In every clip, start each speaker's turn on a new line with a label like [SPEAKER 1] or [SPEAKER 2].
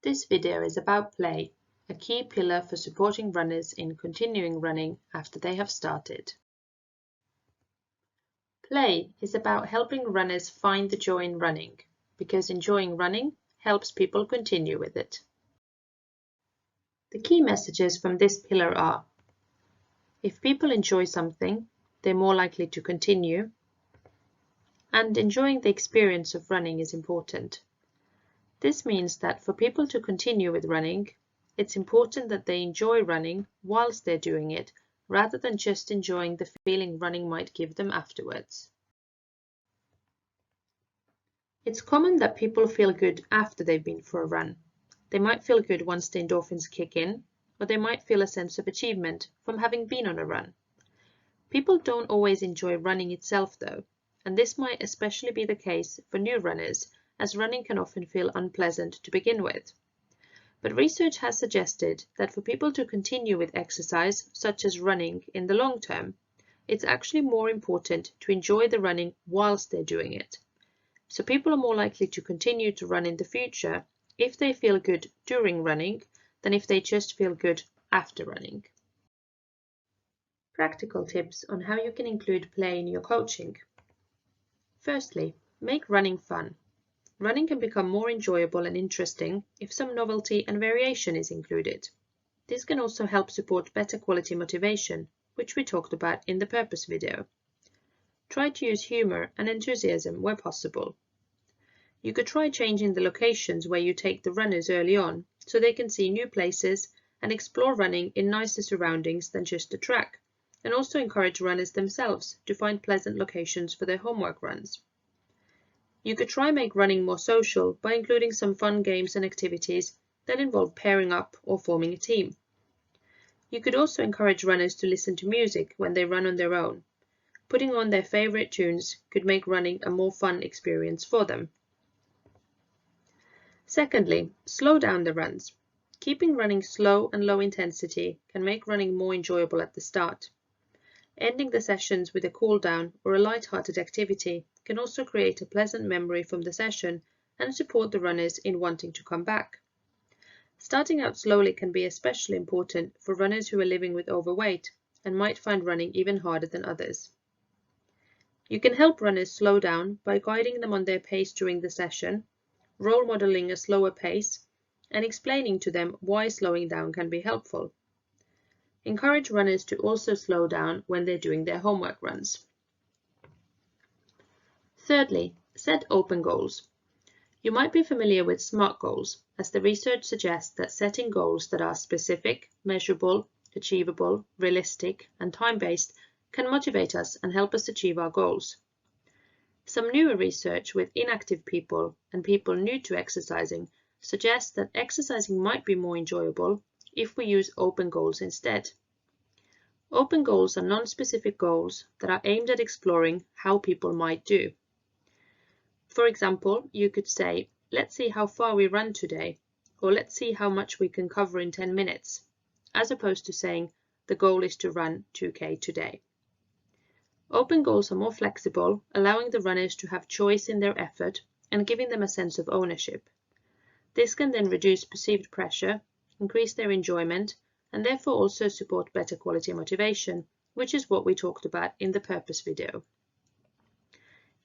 [SPEAKER 1] This video is about play, a key pillar for supporting runners in continuing running after they have started. Play is about helping runners find the joy in running, because enjoying running helps people continue with it. The key messages from this pillar are: if people enjoy something, they're more likely to continue, and enjoying the experience of running is important. This means that for people to continue with running, it's important that they enjoy running whilst they're doing it, rather than just enjoying the feeling running might give them afterwards. It's common that people feel good after they've been for a run. They might feel good once the endorphins kick in, or they might feel a sense of achievement from having been on a run. People don't always enjoy running itself though, and this might especially be the case for new runners, as running can often feel unpleasant to begin with. But research has suggested that for people to continue with exercise, such as running, in the long term, it's actually more important to enjoy the running whilst they're doing it. So people are more likely to continue to run in the future if they feel good during running than if they just feel good after running. Practical tips on how you can include play in your coaching. Firstly, make running fun. Running can become more enjoyable and interesting if some novelty and variation is included. This can also help support better quality motivation, which we talked about in the purpose video. Try to use humor and enthusiasm where possible. You could try changing the locations where you take the runners early on so they can see new places and explore running in nicer surroundings than just the track, and also encourage runners themselves to find pleasant locations for their homework runs. You could try make running more social by including some fun games and activities that involve pairing up or forming a team. You could also encourage runners to listen to music when they run on their own. Putting on their favorite tunes could make running a more fun experience for them. Secondly, slow down the runs. Keeping running slow and low intensity can make running more enjoyable at the start. Ending the sessions with a cool down or a light-hearted activity can also create a pleasant memory from the session and support the runners in wanting to come back. Starting out slowly can be especially important for runners who are living with overweight and might find running even harder than others. You can help runners slow down by guiding them on their pace during the session, role modeling a slower pace, and explaining to them why slowing down can be helpful. Encourage runners to also slow down when they're doing their homework runs. Thirdly, set open goals. You might be familiar with SMART goals, as the research suggests that setting goals that are specific, measurable, achievable, realistic, and time-based can motivate us and help us achieve our goals. Some newer research with inactive people and people new to exercising suggests that exercising might be more enjoyable if we use open goals instead. Open goals are non-specific goals that are aimed at exploring how people might do. For example, you could say, let's see how far we run today, or let's see how much we can cover in 10 minutes, as opposed to saying, the goal is to run 2K today. Open goals are more flexible, allowing the runners to have choice in their effort and giving them a sense of ownership. This can then reduce perceived pressure, increase their enjoyment, and therefore also support better quality motivation, which is what we talked about in the purpose video.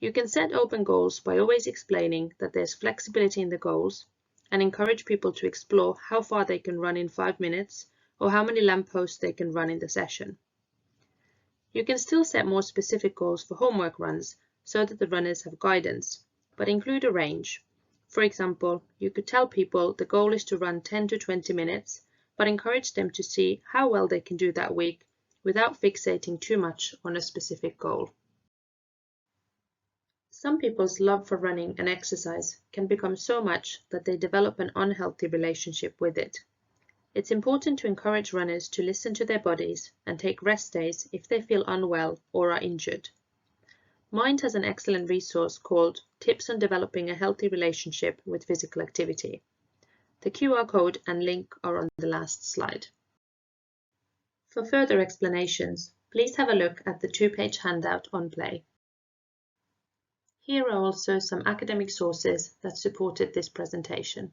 [SPEAKER 1] You can set open goals by always explaining that there's flexibility in the goals and encourage people to explore how far they can run in 5 minutes or how many lampposts they can run in the session. You can still set more specific goals for homework runs so that the runners have guidance, but include a range. For example, you could tell people the goal is to run 10 to 20 minutes, but encourage them to see how well they can do that week without fixating too much on a specific goal. Some people's love for running and exercise can become so much that they develop an unhealthy relationship with it. It's important to encourage runners to listen to their bodies and take rest days if they feel unwell or are injured. Mind has an excellent resource called Tips on Developing a Healthy Relationship with Physical Activity. The QR code and link are on the last slide. For further explanations, please have a look at the 2-page handout on play. Here are also some academic sources that supported this presentation.